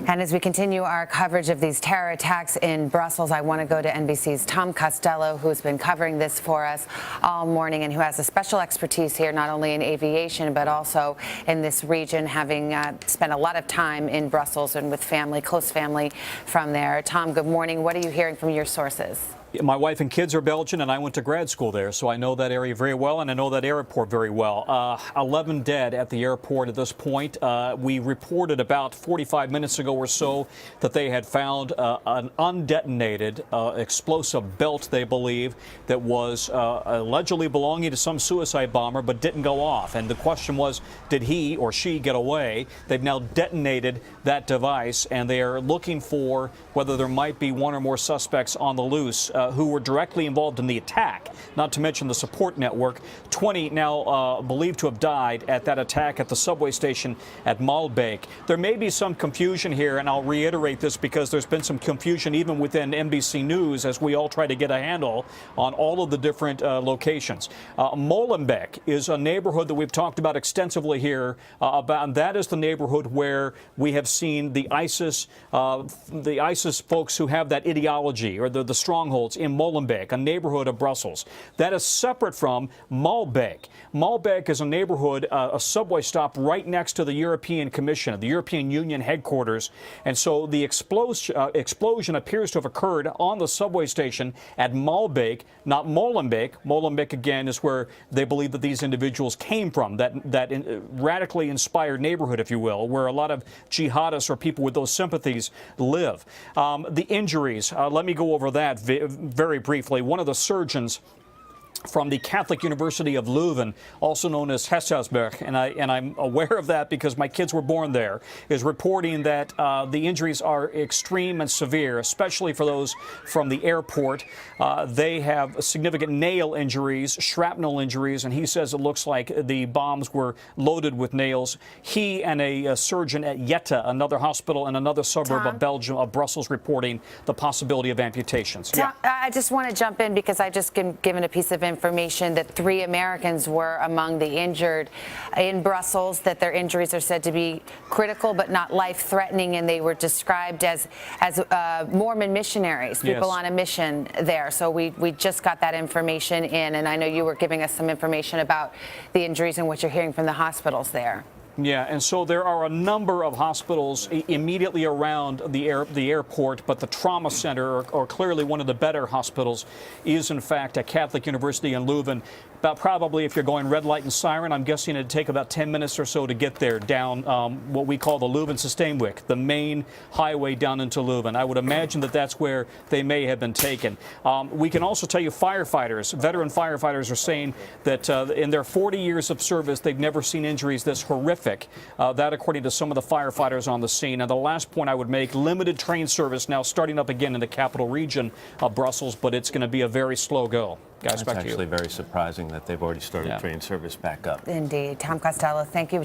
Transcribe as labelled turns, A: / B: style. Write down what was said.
A: And as we continue our coverage of these terror attacks in Brussels, I want to go to NBC's Tom Costello, who's been covering this for us all morning and who has a special expertise here, not only in aviation, but also in this region, having spent a lot of time in Brussels and with family, close family from there. Tom, good morning. What are you hearing from your sources?
B: My wife and kids are Belgian, and I went to grad school there, so I know that area very well, and I know that airport very well. 11 dead at the airport at this point. We reported about 45 minutes ago or so that they had found an undetonated explosive belt, they believe, that was allegedly belonging to some suicide bomber, but didn't go off. And the question was, did he or she get away? They've now detonated that device, and they are looking for whether there might be one or more suspects on the loose who were directly involved in the attack, not to mention the support network. 20 now believed to have died at that attack at the subway station at Malbeek. There may be some confusion here, and I'll reiterate this because there's been some confusion even within NBC News as we all try to get a handle on all of the different locations. Molenbeek is a neighborhood that we've talked about extensively here, and that is the neighborhood where we have seen the ISIS folks who have that ideology, or the strongholds in Molenbeek, a neighborhood of Brussels. That is separate from Malbeek. Malbeek is a neighborhood, a subway stop right next to the European Commission, the European Union headquarters. And so the explosion appears to have occurred on the subway station at Malbeek, not Molenbeek. Molenbeek, again, is where they believe that these individuals came from, that radically inspired neighborhood, if you will, where a lot of jihadists or people with those sympathies live. The injuries, let me go over that very briefly. One of the surgeons from the Catholic University of Leuven, also known as Hesselsberg, and I'm aware of that because my kids were born there, is reporting that the injuries are extreme and severe, especially for those from the airport. They have significant nail injuries, shrapnel injuries, and he says it looks like the bombs were loaded with nails. He and a surgeon at Jette, another hospital in another suburb of Belgium, of Brussels, reporting the possibility of amputations.
A: Tom, I just want to jump in because I just been given a piece of information that 3 Americans were among the injured in Brussels, that their injuries are said to be critical but not life-threatening, and they were described as Mormon missionaries, people on a mission there. So we just got that information in, and I know you were giving us some information about the injuries and what you're hearing from the hospitals there.
B: Yeah, and so there are a number of hospitals immediately around the airport, but the trauma center, or clearly one of the better hospitals, is in fact at Catholic University in Leuven. About probably, if you're going red light and siren, I'm guessing it'd take about 10 minutes or so to get there down what we call the Leuven-Systemweg, the main highway down into Leuven. I would imagine that that's where they may have been taken. We can also tell you firefighters, veteran firefighters, are saying that in their 40 years of service, they've never seen injuries this horrific. That according to some of the firefighters on the scene. And the last point I would make, limited train service now starting up again in the capital region of Brussels, but it's going to be a very slow go. Guys, back to you.
C: It's actually very surprising that they've already started train service back up.
A: Indeed. Tom Costello, thank you.